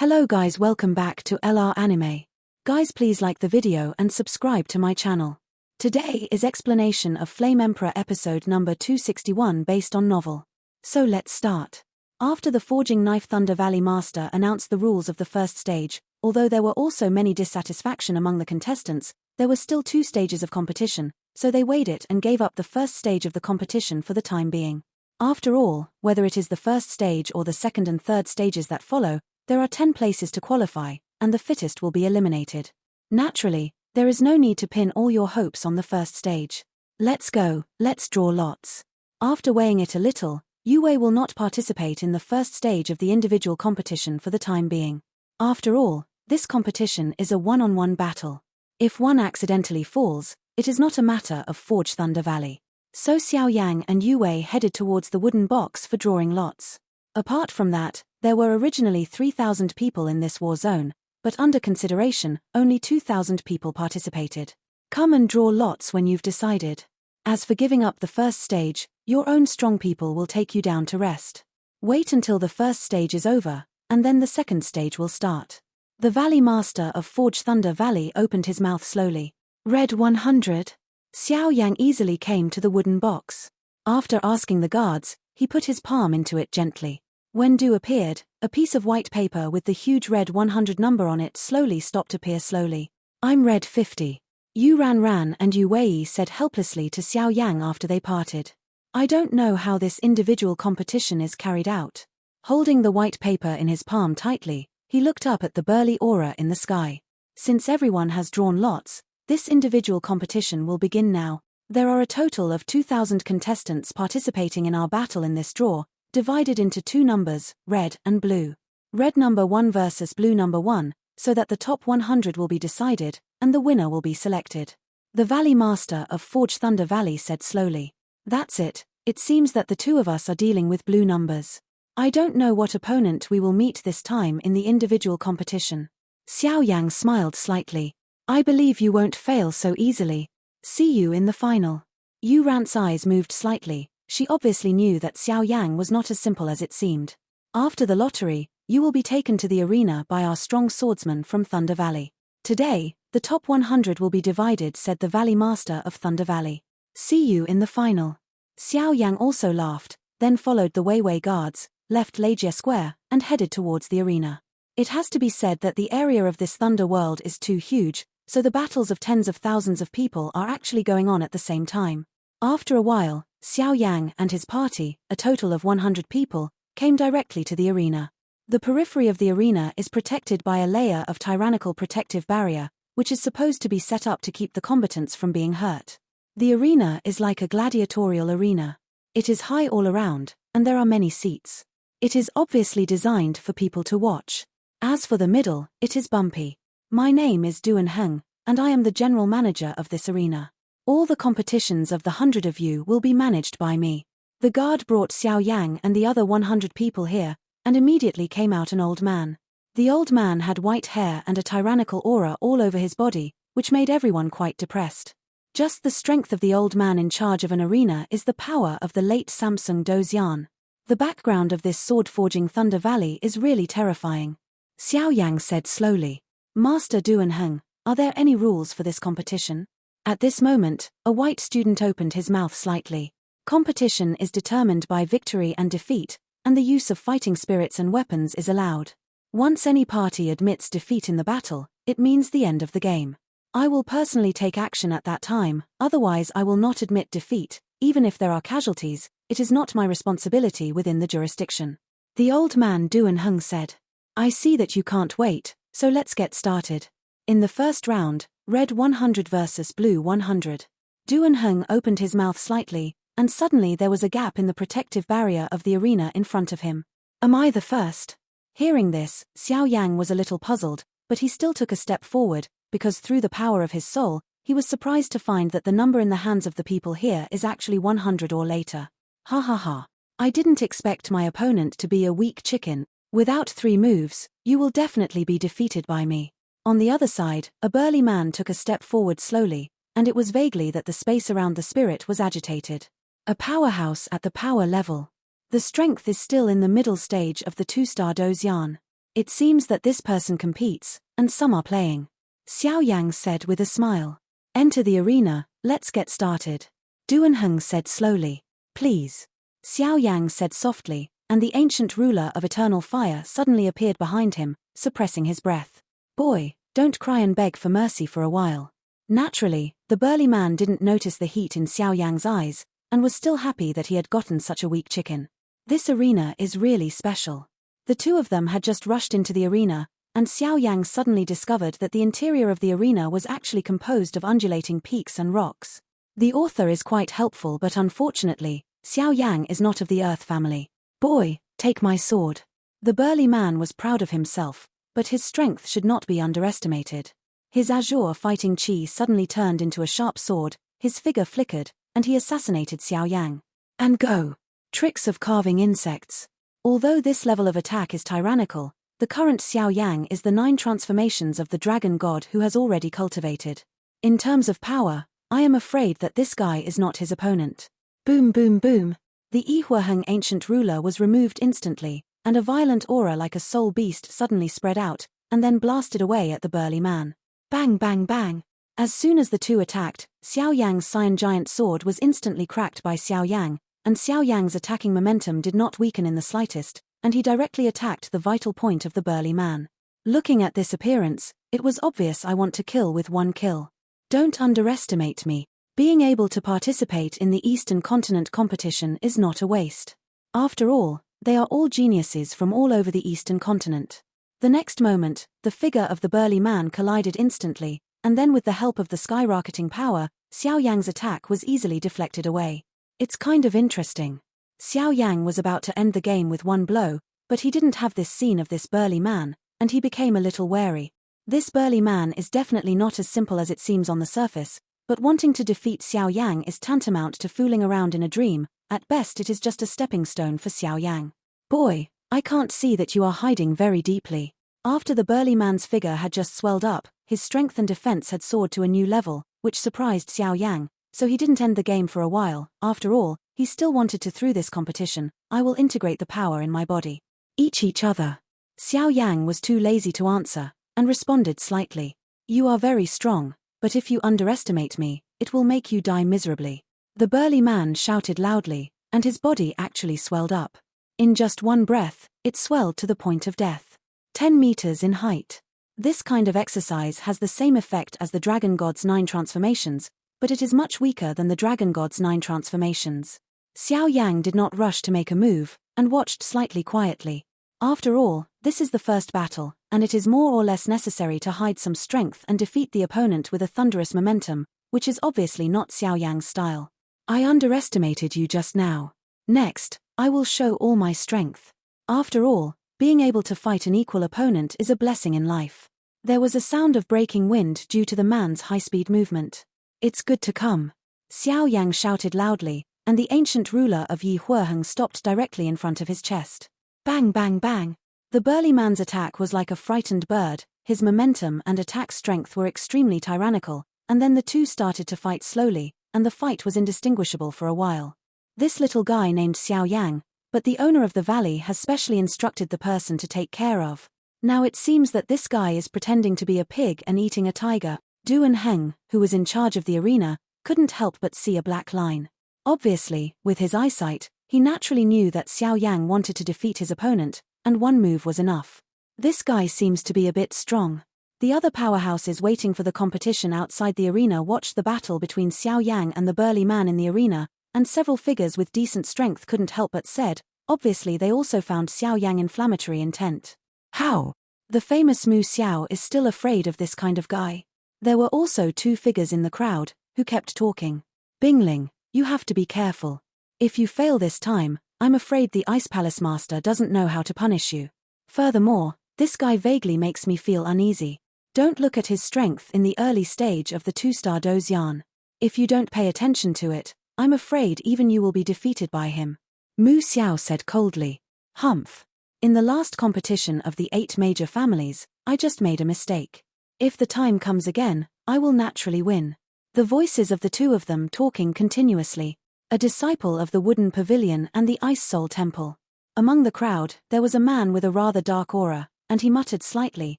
Hello guys, welcome back to LR Anime. Guys, please like the video and subscribe to my channel. Today is explanation of Flame Emperor episode number 261 based on novel. So let's start. After the Forging Knife Thunder Valley Master announced the rules of the first stage, although there were also many dissatisfaction among the contestants, there were still 2 stages of competition, so they weighed it and gave up the first stage of the competition for the time being. After all, whether it is the first stage or the second and third stages that follow, there are 10 places to qualify, and the fittest will be eliminated. Naturally, there is no need to pin all your hopes on the first stage. Let's go, let's draw lots. After weighing it a little, Yue will not participate in the first stage of the individual competition for the time being. After all, this competition is a one-on-one battle. If one accidentally falls, it is not a matter of Forge Thunder Valley. So Xiao Yan and Yue headed towards the wooden box for drawing lots. Apart from that, there were originally 3,000 people in this war zone, but under consideration, only 2,000 people participated. Come and draw lots when you've decided. As for giving up the first stage, your own strong people will take you down to rest. Wait until the first stage is over, and then the second stage will start. The Valley Master of Forge Thunder Valley opened his mouth slowly. Red 100. Xiao Yang easily came to the wooden box. After asking the guards, he put his palm into it gently. When Du appeared, a piece of white paper with the huge red 100 number on it slowly stopped to appear slowly. I'm red 50. Yu Ran and Yu Wei said helplessly to Xiao Yang after they parted. I don't know how this individual competition is carried out. Holding the white paper in his palm tightly, he looked up at the burly aura in the sky. Since everyone has drawn lots, this individual competition will begin now. There are a total of 2,000 contestants participating in our battle in this draw, divided into 2 numbers, red and blue. Red number 1 versus blue number 1, so that the top 100 will be decided, and the winner will be selected. The Valley Master of Forge Thunder Valley said slowly. That's it seems that the 2 of us are dealing with blue numbers. I don't know what opponent we will meet this time in the individual competition. Xiao Yang smiled slightly. I believe you won't fail so easily. See you in the final. Yu Ran's eyes moved slightly. She obviously knew that Xiao Yang was not as simple as it seemed. After the lottery, you will be taken to the arena by our strong swordsman from Thunder Valley. Today, the top 100 will be divided, said the Valley Master of Thunder Valley. See you in the final. Xiao Yang also laughed, then followed the Weiwei guards, left Lejia Square, and headed towards the arena. It has to be said that the area of this Thunder World is too huge, so the battles of tens of thousands of people are actually going on at the same time. After a while, Xiao Yang and his party, a total of 100 people, came directly to the arena. The periphery of the arena is protected by a layer of tyrannical protective barrier, which is supposed to be set up to keep the combatants from being hurt. The arena is like a gladiatorial arena. It is high all around, and there are many seats. It is obviously designed for people to watch. As for the middle, it is bumpy. My name is Duan Heng, and I am the general manager of this arena. All the competitions of the 100 of you will be managed by me. The guard brought Xiao Yang and the other 100 people here, and immediately came out an old man. The old man had white hair and a tyrannical aura all over his body, which made everyone quite depressed. Just the strength of the old man in charge of an arena is the power of the late Samsung Dozian. The background of this sword-forging Thunder Valley is really terrifying. Xiao Yang said slowly. Master Duan Heng, are there any rules for this competition? At this moment, a white student opened his mouth slightly. Competition is determined by victory and defeat, and the use of fighting spirits and weapons is allowed. Once any party admits defeat in the battle, it means the end of the game. I will personally take action at that time, otherwise I will not admit defeat, even if there are casualties, it is not my responsibility within the jurisdiction. The old man Duan Heng said. I see that you can't wait, so let's get started. In the first round, red 100 versus blue 100. Duan Heng opened his mouth slightly, and suddenly there was a gap in the protective barrier of the arena in front of him. Am I the first? Hearing this, Xiao Yang was a little puzzled, but he still took a step forward, because through the power of his soul, he was surprised to find that the number in the hands of the people here is actually 100 or later. Ha ha ha. I didn't expect my opponent to be a weak chicken. Without 3 moves, you will definitely be defeated by me. On the other side, a burly man took a step forward slowly, and it was vaguely that the space around the spirit was agitated. A powerhouse at the power level. The strength is still in the middle stage of the 2-star Dozian. It seems that this person competes, and some are playing. Xiao Yang said with a smile. Enter the arena, let's get started. Duanheng said slowly. Please. Xiao Yang said softly, and the ancient ruler of eternal fire suddenly appeared behind him, suppressing his breath. Boy, don't cry and beg for mercy for a while. Naturally, the burly man didn't notice the heat in Xiao Yang's eyes, and was still happy that he had gotten such a weak chicken. This arena is really special. The two of them had just rushed into the arena, and Xiao Yang suddenly discovered that the interior of the arena was actually composed of undulating peaks and rocks. The author is quite helpful, but unfortunately, Xiao Yang is not of the earth family. Boy, take my sword. The burly man was proud of himself, but his strength should not be underestimated. His azure fighting chi suddenly turned into a sharp sword, his figure flickered, and he assassinated Xiao Yang. And go. Tricks of carving insects. Although this level of attack is tyrannical, the current Xiao Yang is the 9 transformations of the dragon god who has already cultivated. In terms of power, I am afraid that this guy is not his opponent. Boom boom boom. The Yihuaheng ancient ruler was removed instantly, and a violent aura like a soul beast suddenly spread out, and then blasted away at the burly man. Bang bang bang. As soon as the two attacked, Xiao Yang's Cyan Giant sword was instantly cracked by Xiao Yang, and Xiao Yang's attacking momentum did not weaken in the slightest, and he directly attacked the vital point of the burly man. Looking at this appearance, it was obvious I want to kill with one kill. Don't underestimate me. Being able to participate in the Eastern Continent competition is not a waste. After all, they are all geniuses from all over the Eastern Continent. The next moment, the figure of the burly man collided instantly, and then with the help of the skyrocketing power, Xiao Yang's attack was easily deflected away. It's kind of interesting. Xiao Yang was about to end the game with one blow, but he didn't have this scene of this burly man, and he became a little wary. This burly man is definitely not as simple as it seems on the surface, but wanting to defeat Xiao Yang is tantamount to fooling around in a dream. At best it is just a stepping stone for Xiao Yang. Boy, I can't see that you are hiding very deeply. After the burly man's figure had just swelled up, his strength and defense had soared to a new level, which surprised Xiao Yang, so he didn't end the game for a while. After all, he still wanted to through this competition. I will integrate the power in my body. Each other. Xiao Yang was too lazy to answer, and responded slightly. You are very strong, but if you underestimate me, it will make you die miserably. The burly man shouted loudly, and his body actually swelled up. In just one breath, it swelled to the point of death. 10 meters in height. This kind of exercise has the same effect as the Dragon God's 9 transformations, but it is much weaker than the Dragon God's 9 transformations. Xiao Yang did not rush to make a move, and watched slightly quietly. After all, this is the first battle, and it is more or less necessary to hide some strength and defeat the opponent with a thunderous momentum, which is obviously not Xiao Yang's style. I underestimated you just now. Next, I will show all my strength. After all, being able to fight an equal opponent is a blessing in life. There was a sound of breaking wind due to the man's high-speed movement. It's good to come. Xiao Yang shouted loudly, and the ancient ruler of Yihuaheng stopped directly in front of his chest. Bang bang bang. The burly man's attack was like a frightened bird, his momentum and attack strength were extremely tyrannical, and then the two started to fight slowly, and the fight was indistinguishable for a while. This little guy named Xiao Yang, but the owner of the valley has specially instructed the person to take care of. Now it seems that this guy is pretending to be a pig and eating a tiger. Duanheng, who was in charge of the arena, couldn't help but see a black line. Obviously, with his eyesight, he naturally knew that Xiao Yang wanted to defeat his opponent, and one move was enough. This guy seems to be a bit strong. The other powerhouses waiting for the competition outside the arena watched the battle between Xiao Yang and the burly man in the arena, and several figures with decent strength couldn't help but said, obviously they also found Xiao Yang inflammatory intent. How? The famous Mu Xiao is still afraid of this kind of guy. There were also 2 figures in the crowd, who kept talking. Bingling, you have to be careful. If you fail this time, I'm afraid the Ice Palace Master doesn't know how to punish you. Furthermore, this guy vaguely makes me feel uneasy. Don't look at his strength in the early stage of the 2-star Dozian. If you don't pay attention to it, I'm afraid even you will be defeated by him. Mu Xiao said coldly. Humph. In the last competition of the 8 major families, I just made a mistake. If the time comes again, I will naturally win. The voices of the 2 of them talking continuously. A disciple of the Wooden Pavilion and the Ice Soul Temple. Among the crowd, there was a man with a rather dark aura, and he muttered slightly.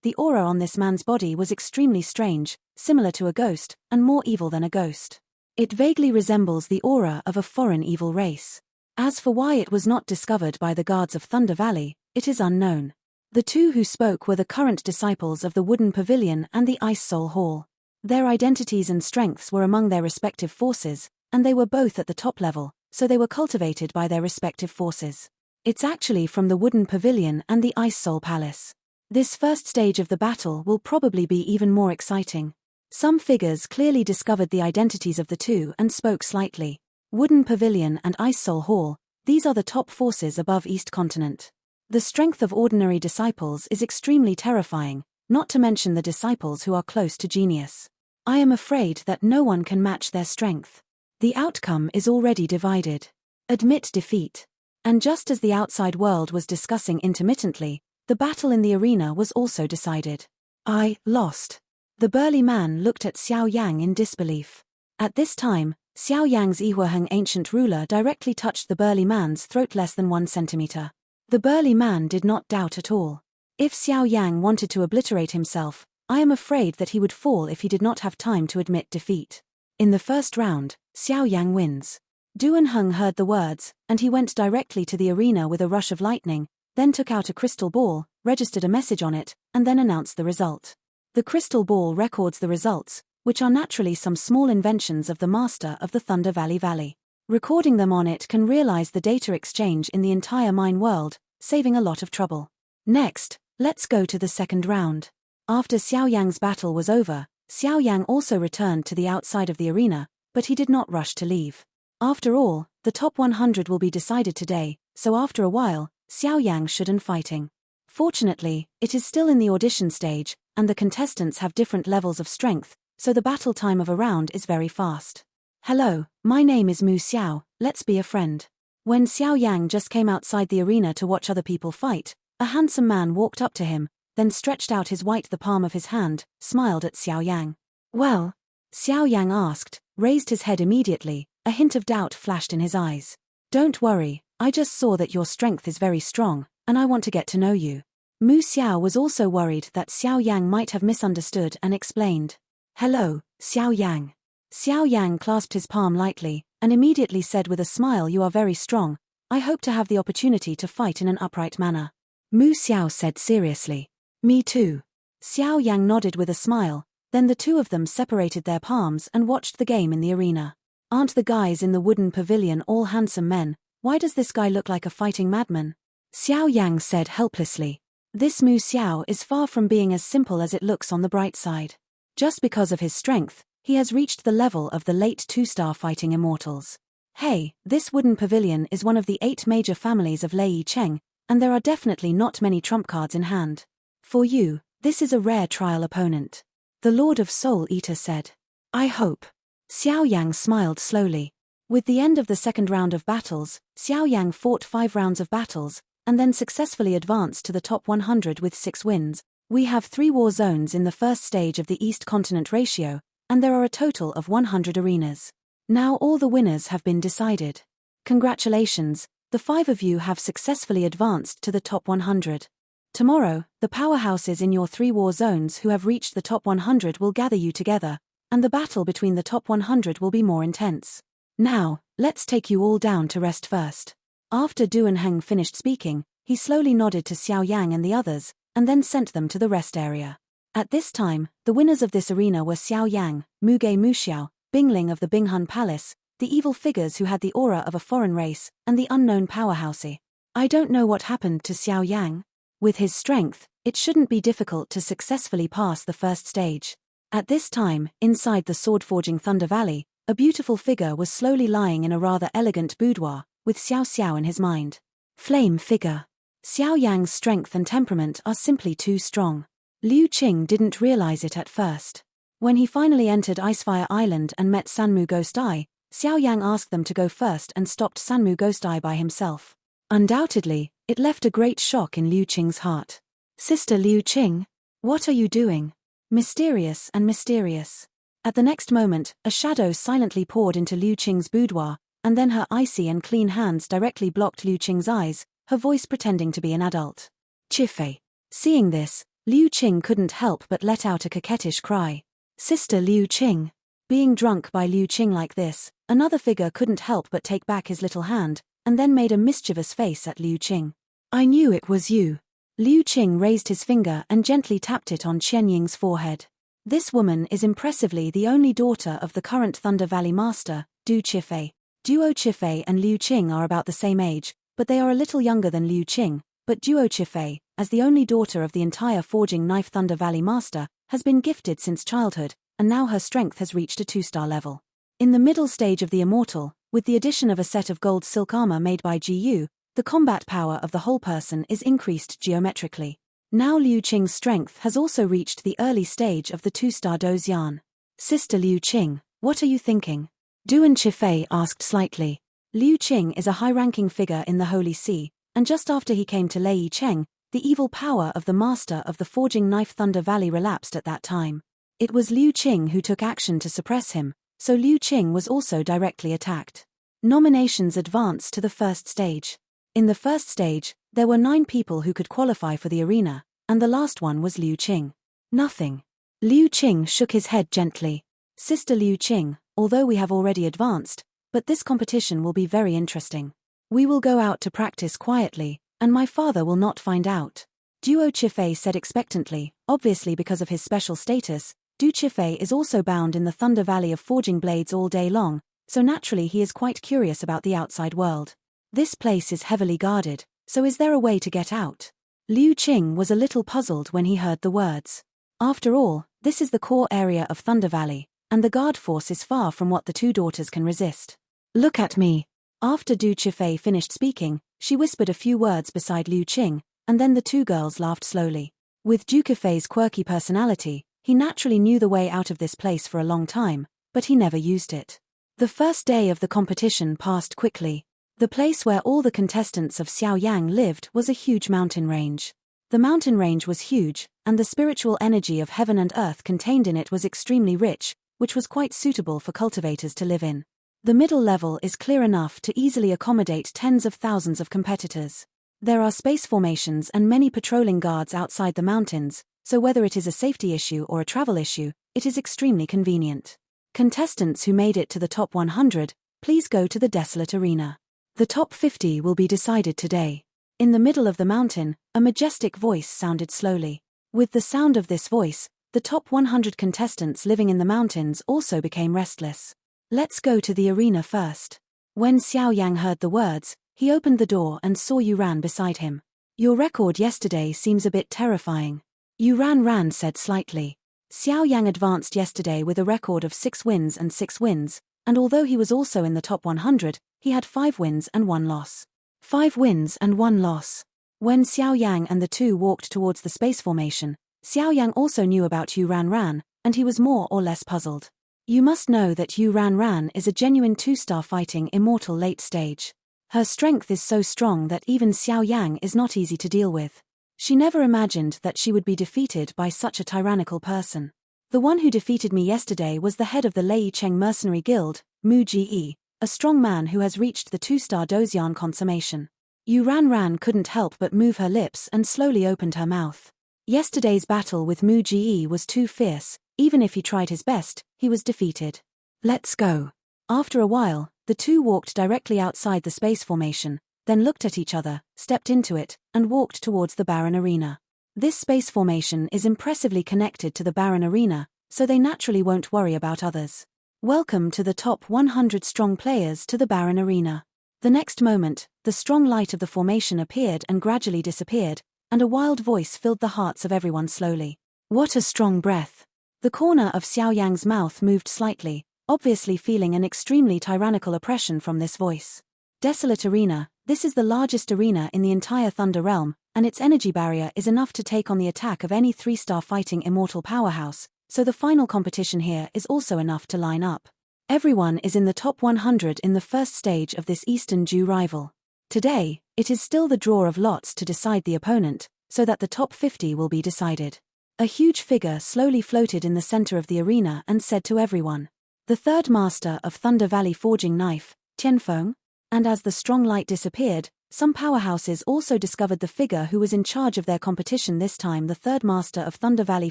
The aura on this man's body was extremely strange, similar to a ghost, and more evil than a ghost. It vaguely resembles the aura of a foreign evil race. As for why it was not discovered by the guards of Thunder Valley, it is unknown. The two who spoke were the current disciples of the Wooden Pavilion and the Ice Soul Hall. Their identities and strengths were among their respective forces, and they were both at the top level, so they were cultivated by their respective forces. It's actually from the Wooden Pavilion and the Ice Soul Palace. This first stage of the battle will probably be even more exciting. Some figures clearly discovered the identities of the two and spoke slightly. Wooden Pavilion and Ice Soul Hall, these are the top forces above East Continent. The strength of ordinary disciples is extremely terrifying, not to mention the disciples who are close to genius. I am afraid that no one can match their strength. The outcome is already divided. Admit defeat. And just as the outside world was discussing intermittently, the battle in the arena was also decided. I lost. The burly man looked at Xiao Yang in disbelief. At this time, Xiao Yang's Ihuaheng ancient ruler directly touched the burly man's throat less than 1 centimeter. The burly man did not doubt at all. If Xiao Yang wanted to obliterate himself, I am afraid that he would fall if he did not have time to admit defeat. In the first round, Xiao Yang wins. Duanheng heard the words, and he went directly to the arena with a rush of lightning, then took out a crystal ball, registered a message on it, and then announced the result. The crystal ball records the results, which are naturally some small inventions of the master of the Thunder Valley. Recording them on it can realize the data exchange in the entire mine world, saving a lot of trouble. Next, let's go to the second round. After Xiao Yang's battle was over, Xiao Yang also returned to the outside of the arena, but he did not rush to leave. After all, the top 100 will be decided today, so after a while, Xiao Yang shouldn't fighting. Fortunately, it is still in the audition stage, and the contestants have different levels of strength, so the battle time of a round is very fast. Hello, my name is Mu Xiao, let's be a friend. When Xiao Yang just came outside the arena to watch other people fight, a handsome man walked up to him, then stretched out the palm of his hand, smiled at Xiao Yang. Well? Xiao Yang asked, raised his head immediately, a hint of doubt flashed in his eyes. Don't worry, I just saw that your strength is very strong, and I want to get to know you. Mu Xiao was also worried that Xiao Yang might have misunderstood and explained. Hello, Xiao Yang. Xiao Yang clasped his palm lightly, and immediately said with a smile, you are very strong, I hope to have the opportunity to fight in an upright manner. Mu Xiao said seriously. Me too. Xiao Yang nodded with a smile, then the two of them separated their palms and watched the game in the arena. Aren't the guys in the Wooden Pavilion all handsome men? Why does this guy look like a fighting madman? Xiao Yang said helplessly. This Mu Xiao is far from being as simple as it looks on the bright side. Just because of his strength, he has reached the level of the late 2-star fighting immortals. Hey, this Wooden Pavilion is one of the 8 major families of Lei Cheng, and there are definitely not many trump cards in hand. For you, this is a rare trial opponent. The Lord of Soul Eater said. I hope. Xiao Yang smiled slowly. With the end of the second round of battles, Xiao Yang fought 5 rounds of battles, and then successfully advanced to the top 100 with 6 wins. We have 3 war zones in the first stage of the East Continent ratio, and there are a total of 100 arenas. Now all the winners have been decided. Congratulations, the 5 of you have successfully advanced to the top 100. Tomorrow, the powerhouses in your 3 war zones who have reached the top 100 will gather you together, and the battle between the top 100 will be more intense. Now, let's take you all down to rest first. After Duanheng finished speaking, he slowly nodded to Xiao Yang and the others, and then sent them to the rest area. At this time, the winners of this arena were Xiao Yang, Muge Muxiao, Bingling of the Binghun Palace, the evil figures who had the aura of a foreign race, and the unknown powerhouse. I don't know what happened to Xiao Yang. With his strength, it shouldn't be difficult to successfully pass the first stage. At this time, inside the sword-forging Thunder Valley, a beautiful figure was slowly lying in a rather elegant boudoir, with Xiao Xiao in his mind. Flame figure. Xiao Yang's strength and temperament are simply too strong. Liu Qing didn't realize it at first. When he finally entered Icefire Island and met Sanmu Ghost Eye, Xiao Yang asked them to go first and stopped Sanmu Ghost Eye by himself. Undoubtedly, it left a great shock in Liu Qing's heart. Sister Liu Qing, what are you doing? Mysterious and mysterious. At the next moment, a shadow silently poured into Liu Qing's boudoir, and then her icy and clean hands directly blocked Liu Qing's eyes, her voice pretending to be an adult. Chifei. Seeing this, Liu Qing couldn't help but let out a coquettish cry. Sister Liu Qing. Being drunk by Liu Qing like this, another figure couldn't help but take back his little hand, and then made a mischievous face at Liu Qing. I knew it was you. Liu Qing raised his finger and gently tapped it on Qian Ying's forehead. This woman is impressively the only daughter of the current Thunder Valley master, Du Qifei. Duo Qifei and Liu Qing are about the same age, but they are a little younger than Liu Qing, but Duo Qifei, as the only daughter of the entire forging knife Thunder Valley master, has been gifted since childhood, and now her strength has reached a 2-star level. In the middle stage of the immortal, with the addition of a set of gold silk armor made by Gu, the combat power of the whole person is increased geometrically. Now Liu Qing's strength has also reached the early stage of the 2-star Dozian. Sister Liu Qing, what are you thinking? Duan Qifei asked slightly. Liu Qing is a high-ranking figure in the Holy See, and just after he came to Lei Cheng, the evil power of the master of the forging knife Thunder Valley relapsed at that time. It was Liu Qing who took action to suppress him, so Liu Qing was also directly attacked. Nominations advance to the first stage. In the first stage, there were 9 people who could qualify for the arena, and the last one was Liu Qing. Nothing. Liu Qing shook his head gently. Sister Liu Qing, although we have already advanced, but this competition will be very interesting. We will go out to practice quietly, and my father will not find out. Duo Qifei said expectantly, obviously because of his special status. Du Qifei is also bound in the Thunder Valley of forging blades all day long, so naturally he is quite curious about the outside world. This place is heavily guarded, so is there a way to get out? Liu Qing was a little puzzled when he heard the words. After all, this is the core area of Thunder Valley, and the guard force is far from what the 2 daughters can resist. Look at me. After Du Qifei finished speaking, she whispered a few words beside Liu Qing, and then the 2 girls laughed slowly. With Du Qifei's quirky personality, he naturally knew the way out of this place for a long time, but he never used it. The first day of the competition passed quickly. The place where all the contestants of Xiao Yang lived was a huge mountain range. The mountain range was huge, and the spiritual energy of heaven and earth contained in it was extremely rich, which was quite suitable for cultivators to live in. The middle level is clear enough to easily accommodate tens of thousands of competitors. There are space formations and many patrolling guards outside the mountains, so whether it is a safety issue or a travel issue, it is extremely convenient. Contestants who made it to the top 100, please go to the desolate arena. The top 50 will be decided today. In the middle of the mountain, a majestic voice sounded slowly. With the sound of this voice, the top 100 contestants living in the mountains also became restless. Let's go to the arena first. When Xiao Yang heard the words, he opened the door and saw Yuran beside him. Your record yesterday seems a bit terrifying. Yuran said slightly. Xiao Yang advanced yesterday with a record of 6 wins and 6 wins, and although he was also in the top 100, he had 5 wins and 1 loss. 5 wins and 1 loss. When Xiao Yang and the 2 walked towards the space formation, Xiao Yang also knew about Yuran, and he was more or less puzzled. You must know that Yuran is a genuine 2-star fighting immortal late stage. Her strength is so strong that even Xiao Yang is not easy to deal with. She never imagined that she would be defeated by such a tyrannical person. The one who defeated me yesterday was the head of the Lei Cheng Mercenary Guild, Mu Ji, a strong man who has reached the 2-star Dozian consummation. Yuran couldn't help but move her lips and slowly opened her mouth. Yesterday's battle with Mu Ji was too fierce, even if he tried his best, he was defeated. Let's go. After a while, the 2 walked directly outside the space formation, then looked at each other, stepped into it, and walked towards the Barren Arena. This space formation is impressively connected to the Barren Arena, so they naturally won't worry about others. Welcome to the top 100 strong players to the Barren Arena. The next moment, the strong light of the formation appeared and gradually disappeared, and a wild voice filled the hearts of everyone slowly. What a strong breath! The corner of Xiao Yang's mouth moved slightly, obviously feeling an extremely tyrannical oppression from this voice. Desolate Arena, this is the largest arena in the entire Thunder Realm, and its energy barrier is enough to take on the attack of any 3-star fighting immortal powerhouse, so the final competition here is also enough to line up. Everyone is in the top 100 in the first stage of this Eastern Jew rival. Today, it is still the draw of lots to decide the opponent, so that the top 50 will be decided. A huge figure slowly floated in the center of the arena and said to everyone, "The 3rd master of Thunder Valley Forging Knife, Tianfeng." And as the strong light disappeared, Some powerhouses also discovered the figure who was in charge of their competition this time, the third master of Thunder Valley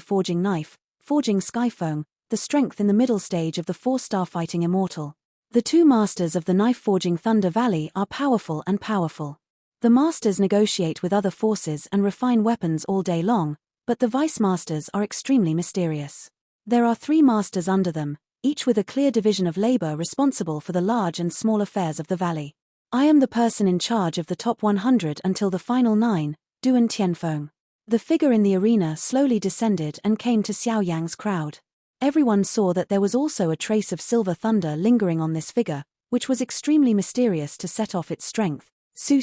Forging Knife, Forging Skyfoam, the strength in the middle stage of the 4-star Fighting Immortal. The two masters of the knife forging Thunder Valley are powerful and powerful. The masters negotiate with other forces and refine weapons all day long, but the vice masters are extremely mysterious. There are 3 masters under them, each with a clear division of labor responsible for the large and small affairs of the valley. I am the person in charge of the top 100 until the final 9, Duan Tianfeng. The figure in the arena slowly descended and came to Xiao Yang's crowd. Everyone saw that there was also a trace of silver thunder lingering on this figure, which was extremely mysterious to set off its strength. Su.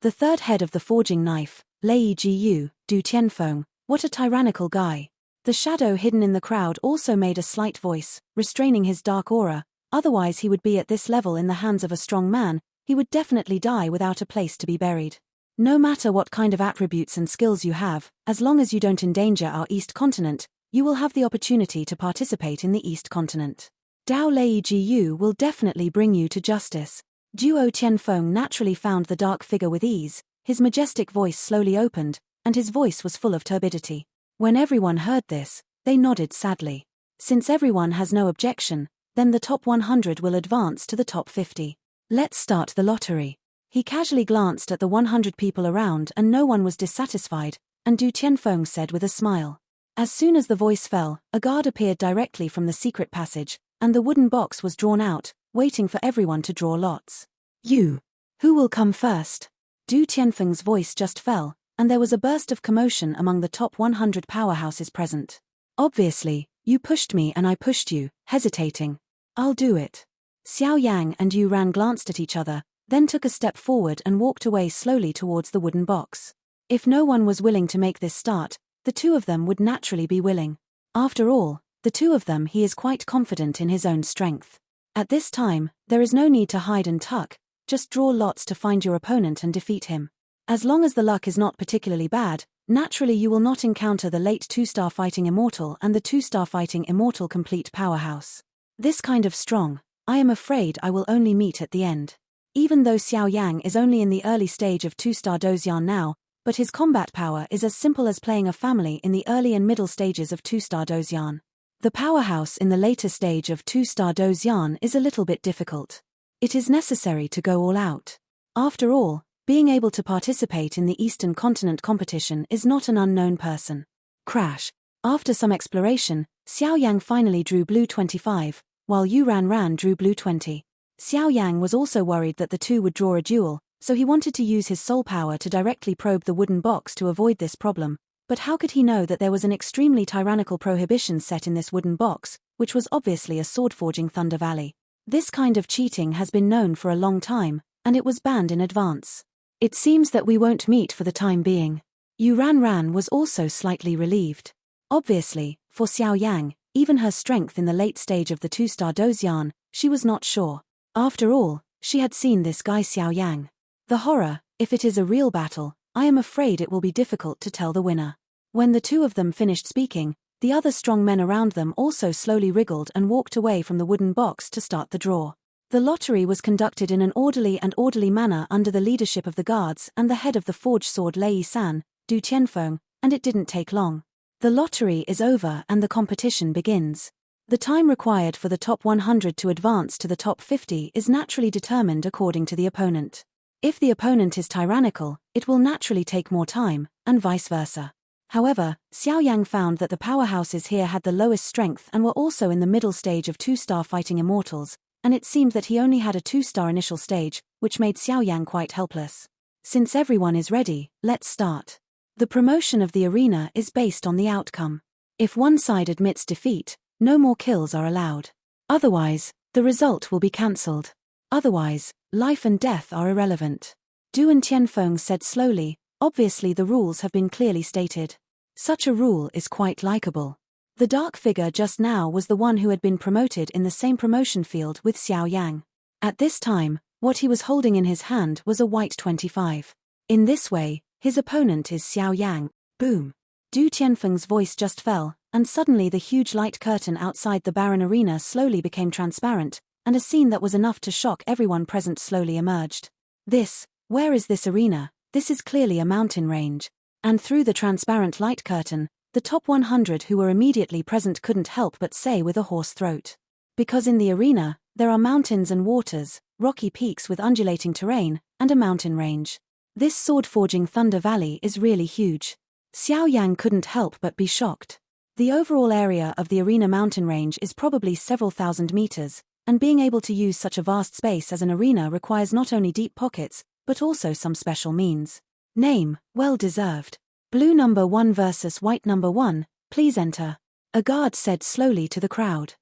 The third head of the forging knife, Lei Jiyu, Du Tianfeng, what a tyrannical guy. The shadow hidden in the crowd also made a slight voice, restraining his dark aura, otherwise he would be at this level in the hands of a strong man. He would definitely die without a place to be buried. No matter what kind of attributes and skills you have, as long as you don't endanger our East Continent, you will have the opportunity to participate in the East Continent. Dao Lei Jiyu will definitely bring you to justice. Duo Tianfeng naturally found the dark figure with ease, his majestic voice slowly opened, and his voice was full of turbidity. When everyone heard this, they nodded sadly. Since everyone has no objection, then the top 100 will advance to the top 50. Let's start the lottery. He casually glanced at the 100 people around and no one was dissatisfied, and Du Tianfeng said with a smile. As soon as the voice fell, a guard appeared directly from the secret passage, and the wooden box was drawn out, waiting for everyone to draw lots. You. Who will come first? Du Tianfeng's voice just fell, and there was a burst of commotion among the top 100 powerhouses present. Obviously, you pushed me and I pushed you, hesitating. I'll do it. Xiao Yang and Yu Ran glanced at each other, then took a step forward and walked away slowly towards the wooden box. If no one was willing to make this start, the two of them would naturally be willing. After all, the two of them, he is quite confident in his own strength. At this time, there is no need to hide and tuck, just draw lots to find your opponent and defeat him. As long as the luck is not particularly bad, naturally you will not encounter the late 2-star Fighting Immortal and the 2-star Fighting Immortal Complete Powerhouse. This kind of strong, I am afraid I will only meet at the end. Even though Xiao Yang is only in the early stage of 2-star Dozian now, but his combat power is as simple as playing a family in the early and middle stages of 2-star Dozian. The powerhouse in the later stage of 2-star Dozian is a little bit difficult. It is necessary to go all out. After all, being able to participate in the Eastern Continent competition is not an unknown person. Crash. After some exploration, Xiao Yang finally drew blue 25, while Yu Ran drew blue 20. Xiao Yang was also worried that the two would draw a duel, so he wanted to use his soul power to directly probe the wooden box to avoid this problem, but how could he know that there was an extremely tyrannical prohibition set in this wooden box, which was obviously a sword-forging Thunder Valley. This kind of cheating has been known for a long time, and it was banned in advance. It seems that we won't meet for the time being. Yu Ran was also slightly relieved. Obviously, for Xiao Yang, even her strength in the late stage of the 2-star Dozian, she was not sure. After all, she had seen this guy Xiao Yang. The horror, if it is a real battle, I am afraid it will be difficult to tell the winner. When the two of them finished speaking, the other strong men around them also slowly wriggled and walked away from the wooden box to start the draw. The lottery was conducted in an orderly manner under the leadership of the guards and the head of the forged sword Lei San, Du Tianfeng, and it didn't take long. The lottery is over and the competition begins. The time required for the top 100 to advance to the top 50 is naturally determined according to the opponent. If the opponent is tyrannical, it will naturally take more time, and vice versa. However, Xiao Yang found that the powerhouses here had the lowest strength and were also in the middle stage of 2-star Fighting Immortals, and it seemed that he only had a 2-star initial stage, which made Xiao Yang quite helpless. Since everyone is ready, let's start. The promotion of the arena is based on the outcome. If one side admits defeat, no more kills are allowed. Otherwise, the result will be cancelled. Otherwise, life and death are irrelevant. Duan Tianfeng said slowly, obviously the rules have been clearly stated. Such a rule is quite likable. The dark figure just now was the one who had been promoted in the same promotion field with Xiao Yang. At this time, what he was holding in his hand was a white 25. In this way, his opponent is Xiao Yang. Boom. Du Tianfeng's voice just fell, and suddenly the huge light curtain outside the barren arena slowly became transparent, and a scene that was enough to shock everyone present slowly emerged. This Where is this arena? This is clearly a mountain range. And through the transparent light curtain, the top 100 who were immediately present couldn't help but say with a hoarse throat. Because in the arena, there are mountains and waters, rocky peaks with undulating terrain, and a mountain range. This sword-forging Thunder Valley is really huge. Xiao Yan couldn't help but be shocked. The overall area of the arena mountain range is probably several thousand meters, and being able to use such a vast space as an arena requires not only deep pockets, but also some special means. Name, well deserved. Blue number 1 versus white number 1, please enter. A guard said slowly to the crowd.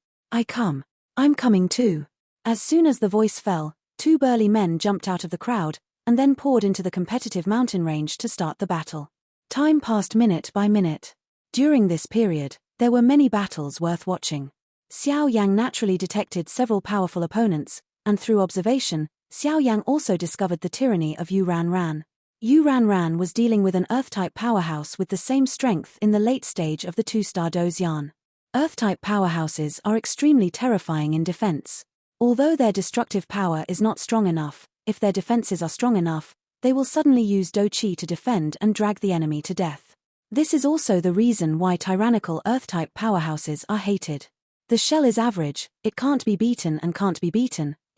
I'm coming too. As soon as the voice fell, 2 burly men jumped out of the crowd, and then poured into the competitive mountain range to start the battle. Time passed minute by minute. During this period, there were many battles worth watching. Xiao Yang naturally detected several powerful opponents, and through observation, Xiao Yang also discovered the tyranny of Yu Ran Ran. Yu Ran Ran was dealing with an Earth-type powerhouse with the same strength in the late stage of the 2-star Xian. Earth-type powerhouses are extremely terrifying in defense. Although their destructive power is not strong enough, if their defenses are strong enough, they will suddenly use Do Qi to defend and drag the enemy to death. This is also the reason why tyrannical Earth-type powerhouses are hated. The shell is average, it can't be beaten, and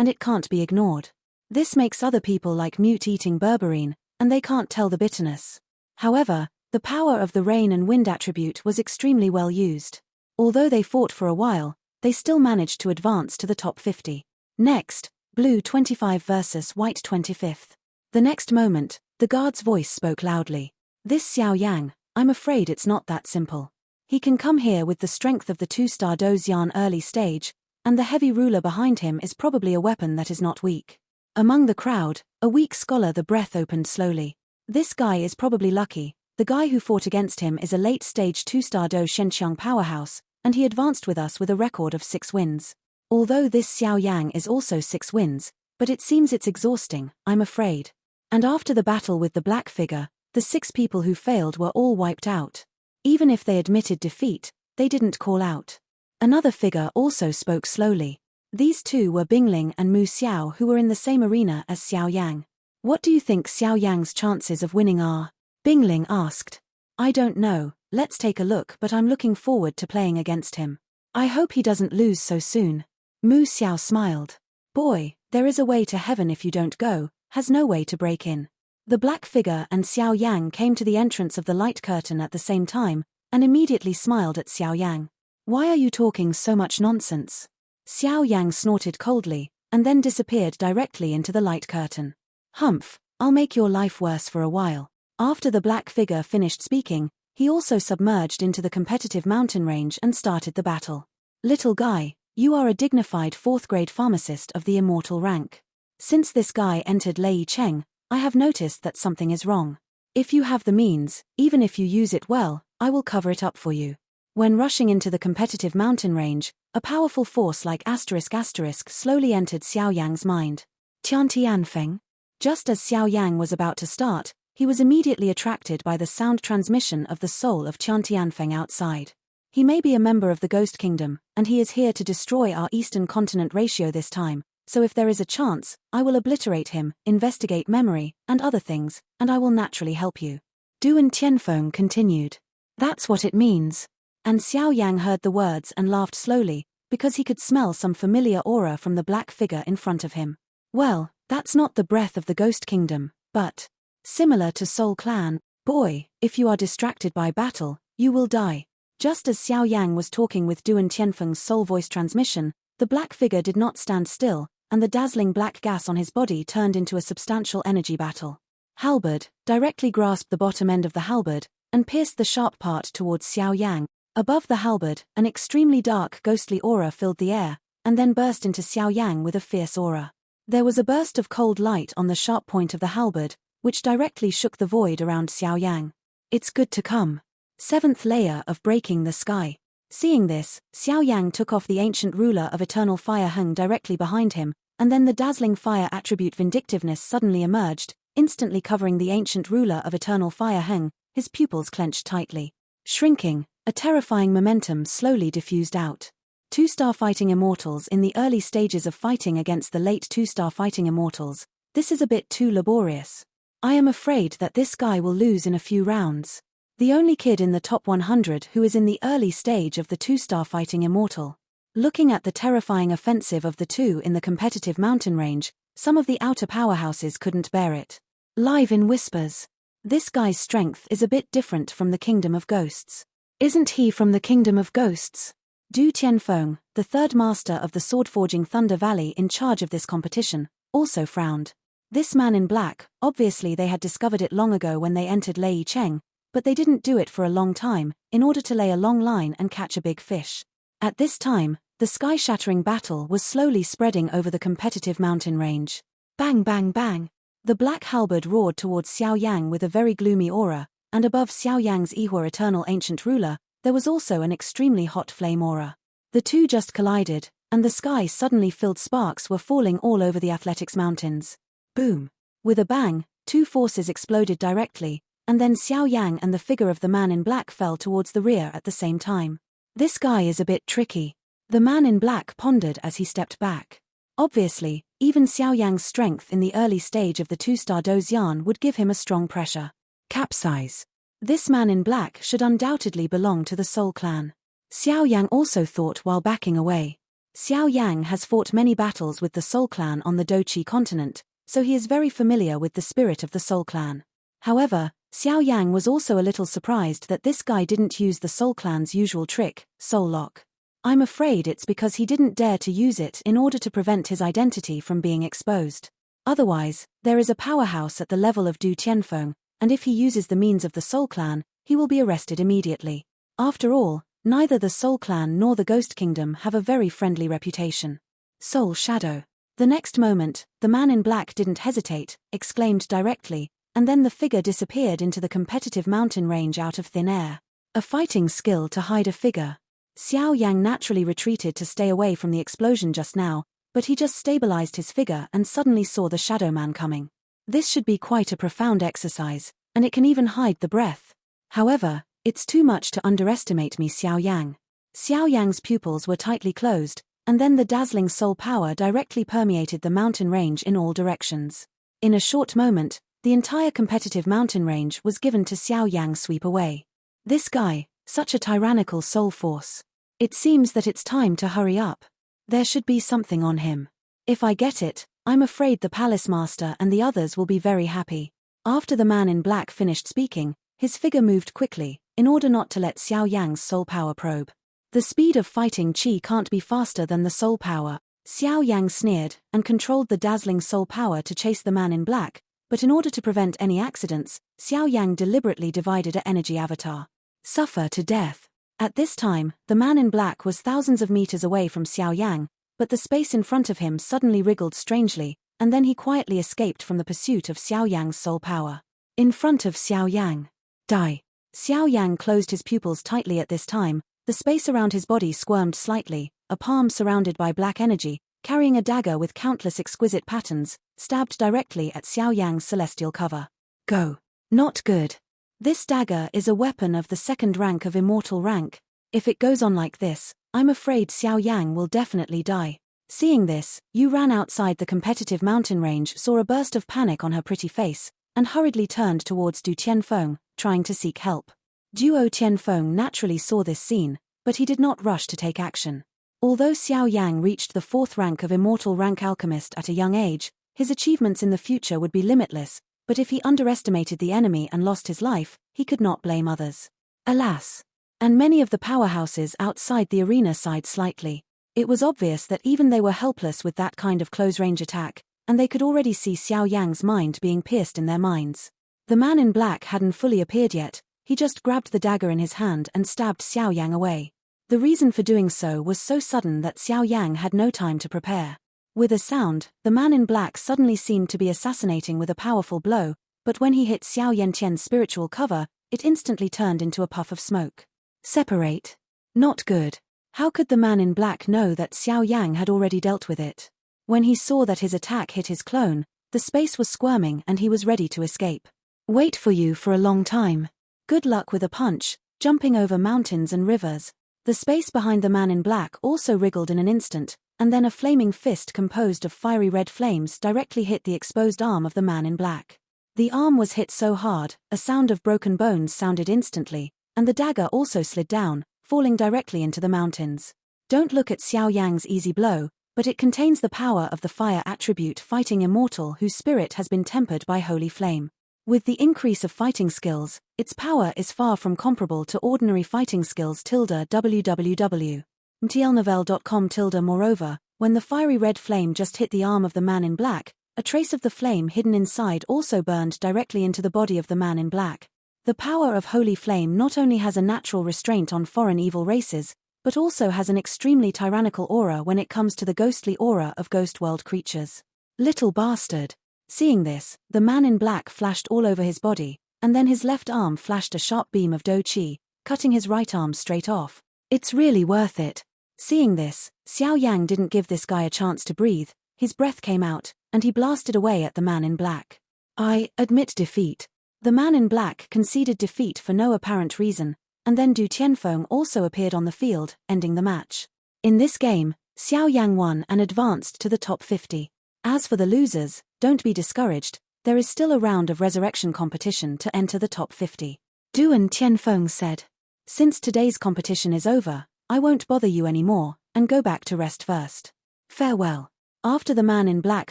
it can't be ignored. This makes other people like mute eating berberine, and they can't tell the bitterness. However, the power of the rain and wind attribute was extremely well used. Although they fought for a while, they still managed to advance to the top 50. Next, blue 25 versus white 25th. The next moment, the guard's voice spoke loudly. This Xiao Yang, I'm afraid it's not that simple. He can come here with the strength of the 2-star Xian early stage, and the heavy ruler behind him is probably a weapon that is not weak. Among the crowd, a weak scholar, the breath opened slowly. This guy is probably lucky. The guy who fought against him is a late-stage 2-star Do Shenqiang powerhouse, and he advanced with us with a record of 6 wins. Although this Xiao Yang is also 6 wins, but it seems it's exhausting, I'm afraid. And after the battle with the black figure, the 6 people who failed were all wiped out. Even if they admitted defeat, they didn't call out. Another figure also spoke slowly. These 2 were Bingling and Mu Xiao, who were in the same arena as Xiao Yang. What do you think Xiao Yang's chances of winning are? Bingling asked. I don't know, let's take a look, but I'm looking forward to playing against him. I hope he doesn't lose so soon. Mu Xiao smiled. Boy, there is a way to heaven if you don't go, has no way to break in. The black figure and Xiao Yang came to the entrance of the light curtain at the same time, and immediately smiled at Xiao Yang. Why are you talking so much nonsense? Xiao Yang snorted coldly, and then disappeared directly into the light curtain. Humph, I'll make your life worse for a while. After the black figure finished speaking, he also submerged into the competitive mountain range and started the battle. Little guy, you are a dignified 4th-grade pharmacist of the immortal rank. Since this guy entered Lei Cheng, I have noticed that something is wrong. If you have the means, even if you use it well, I will cover it up for you. When rushing into the competitive mountain range, a powerful force like *** slowly entered Xiao Yang's mind. Tiantianfeng? Just as Xiao Yang was about to start, he was immediately attracted by the sound transmission of the soul of Tiantianfeng outside. He may be a member of the Ghost Kingdom, and he is here to destroy our Eastern Continent ratio this time. So if there is a chance, I will obliterate him, investigate memory, and other things, and I will naturally help you. Duan Tianfeng continued. That's what it means. And Xiao Yang heard the words and laughed slowly, because he could smell some familiar aura from the black figure in front of him. Well, that's not the breath of the Ghost Kingdom, but similar to Soul Clan. Boy, if you are distracted by battle, you will die. Just as Xiao Yang was talking with Duan Tianfeng's soul voice transmission, the black figure did not stand still, and the dazzling black gas on his body turned into a substantial energy battle. Halberd directly grasped the bottom end of the halberd, and pierced the sharp part towards Xiao Yang. Above the halberd, an extremely dark ghostly aura filled the air, and then burst into Xiao Yang with a fierce aura. There was a burst of cold light on the sharp point of the halberd, which directly shook the void around Xiao Yang. It's good to come. 7th layer of breaking the sky. Seeing this, Xiao Yang took off the ancient ruler of eternal fire hung directly behind him, and then the dazzling fire attribute vindictiveness suddenly emerged, instantly covering the ancient ruler of eternal fire hung. His pupils clenched tightly. Shrinking, a terrifying momentum slowly diffused out. 2-star fighting immortals in the early stages of fighting against the late 2-star fighting immortals, This is a bit too laborious. I am afraid that this guy will lose in a few rounds. The only kid in the top 100 who is in the early stage of the 2-star fighting immortal. Looking at the terrifying offensive of the two in the competitive mountain range, some of the outer powerhouses couldn't bear it. Live in whispers. This guy's strength is a bit different from the Kingdom of Ghosts. Isn't he from the Kingdom of Ghosts? Du Tianfeng, the third master of the swordforging Thunder Valley in charge of this competition, also frowned. This man in black, obviously they had discovered it long ago when they entered Lei Cheng, but they didn't do it for a long time, in order to lay a long line and catch a big fish. At this time, the sky-shattering battle was slowly spreading over the competitive mountain range. Bang bang bang! The black halberd roared towards Xiao Yang with a very gloomy aura, and above Xiao Yang's Ihua eternal ancient ruler, there was also an extremely hot flame aura. The two just collided, and the sky suddenly filled. Sparks were falling all over the athletics mountains. Boom! With a bang, two forces exploded directly, and then Xiao Yang and the figure of the man in black fell towards the rear at the same time. This guy is a bit tricky. The man in black pondered as he stepped back. Obviously, even Xiao Yang's strength in the early stage of the 2-star Dozian would give him a strong pressure. Capsize. This man in black should undoubtedly belong to the Soul Clan. Xiao Yang also thought while backing away. Xiao Yang has fought many battles with the Soul Clan on the Dochi continent, so he is very familiar with the spirit of the Soul Clan. However, Xiao Yang was also a little surprised that this guy didn't use the Soul Clan's usual trick, Soul Lock. I'm afraid it's because he didn't dare to use it in order to prevent his identity from being exposed. Otherwise, there is a powerhouse at the level of Du Tianfeng, and if he uses the means of the Soul Clan, he will be arrested immediately. After all, neither the Soul Clan nor the Ghost Kingdom have a very friendly reputation. Soul Shadow. The next moment, the man in black didn't hesitate, exclaimed directly, and then the figure disappeared into the competitive mountain range out of thin air. A fighting skill to hide a figure. Xiao Yang naturally retreated to stay away from the explosion just now, but he just stabilized his figure and suddenly saw the Shadow Man coming. This should be quite a profound exercise, and it can even hide the breath. However, it's too much to underestimate me, Xiao Yang. Xiao Yang's pupils were tightly closed, and then the dazzling soul power directly permeated the mountain range in all directions. In a short moment, the entire competitive mountain range was given to Xiao Yang sweep away. This guy, such a tyrannical soul force. It seems that it's time to hurry up. There should be something on him. If I get it, I'm afraid the palace master and the others will be very happy. After the man in black finished speaking, his figure moved quickly, in order not to let Xiao Yang's soul power probe. The speed of fighting chi can't be faster than the soul power. Xiao Yang sneered, and controlled the dazzling soul power to chase the man in black, but in order to prevent any accidents, Xiao Yang deliberately divided an energy avatar. Suffer to death. At this time, the man in black was thousands of meters away from Xiao Yang, but the space in front of him suddenly wriggled strangely, and then he quietly escaped from the pursuit of Xiao Yang's soul power. In front of Xiao Yang. Die. Xiao Yang closed his pupils tightly at this time, the space around his body squirmed slightly, a palm surrounded by black energy, carrying a dagger with countless exquisite patterns, stabbed directly at Xiao Yang's celestial cover. Go. Not good. This dagger is a weapon of the second rank of immortal rank. If it goes on like this, I'm afraid Xiao Yang will definitely die. Seeing this, Yu ran outside the competitive mountain range, saw a burst of panic on her pretty face, and hurriedly turned towards Du Tianfeng, trying to seek help. Duo Tianfeng naturally saw this scene, but he did not rush to take action. Although Xiao Yang reached the 4th rank of immortal rank alchemist at a young age, his achievements in the future would be limitless, but if he underestimated the enemy and lost his life, he could not blame others. Alas! And many of the powerhouses outside the arena sighed slightly. It was obvious that even they were helpless with that kind of close-range attack, and they could already see Xiao Yang's mind being pierced in their minds. The man in black hadn't fully appeared yet, he just grabbed the dagger in his hand and stabbed Xiao Yang away. The reason for doing so was so sudden that Xiao Yang had no time to prepare. With a sound, the man in black suddenly seemed to be assassinating with a powerful blow, but when he hit Xiao Yantian's spiritual cover, it instantly turned into a puff of smoke. Separate. Not good. How could the man in black know that Xiao Yang had already dealt with it? When he saw that his attack hit his clone, the space was squirming and he was ready to escape. Wait for you for a long time. Good luck with a punch, jumping over mountains and rivers. The space behind the man in black also wriggled in an instant, and then a flaming fist composed of fiery red flames directly hit the exposed arm of the man in black. The arm was hit so hard, a sound of broken bones sounded instantly, and the dagger also slid down, falling directly into the mountains. Don't look at Xiao Yang's easy blow, but it contains the power of the fire attribute fighting immortal whose spirit has been tempered by holy flame. With the increase of fighting skills, its power is far from comparable to ordinary fighting skills. www.mtlnovel.com. Moreover, when the fiery red flame just hit the arm of the man in black, a trace of the flame hidden inside also burned directly into the body of the man in black. The power of holy flame not only has a natural restraint on foreign evil races, but also has an extremely tyrannical aura when it comes to the ghostly aura of ghost world creatures. Little bastard. Seeing this, the man in black flashed all over his body, and then his left arm flashed a sharp beam of do chi, cutting his right arm straight off. It's really worth it. Seeing this, Xiao Yang didn't give this guy a chance to breathe, his breath came out, and he blasted away at the man in black. I admit defeat. The man in black conceded defeat for no apparent reason, and then Du Tianfeng also appeared on the field, ending the match. In this game, Xiao Yang won and advanced to the top 50. As for the losers, don't be discouraged, there is still a round of resurrection competition to enter the top 50. Du Tianfeng said. Since today's competition is over, I won't bother you anymore, and go back to rest first. Farewell. After the man in black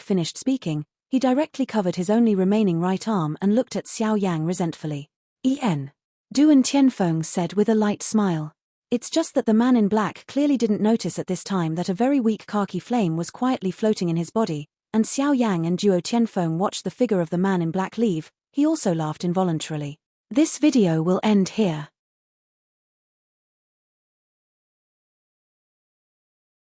finished speaking, he directly covered his only remaining right arm and looked at Xiao Yang resentfully. En. Du Tianfeng said with a light smile. It's just that the man in black clearly didn't notice at this time that a very weak khaki flame was quietly floating in his body, and Xiao Yang and Duo Tianfeng watched the figure of the man in black leave. He also laughed involuntarily. This video will end here.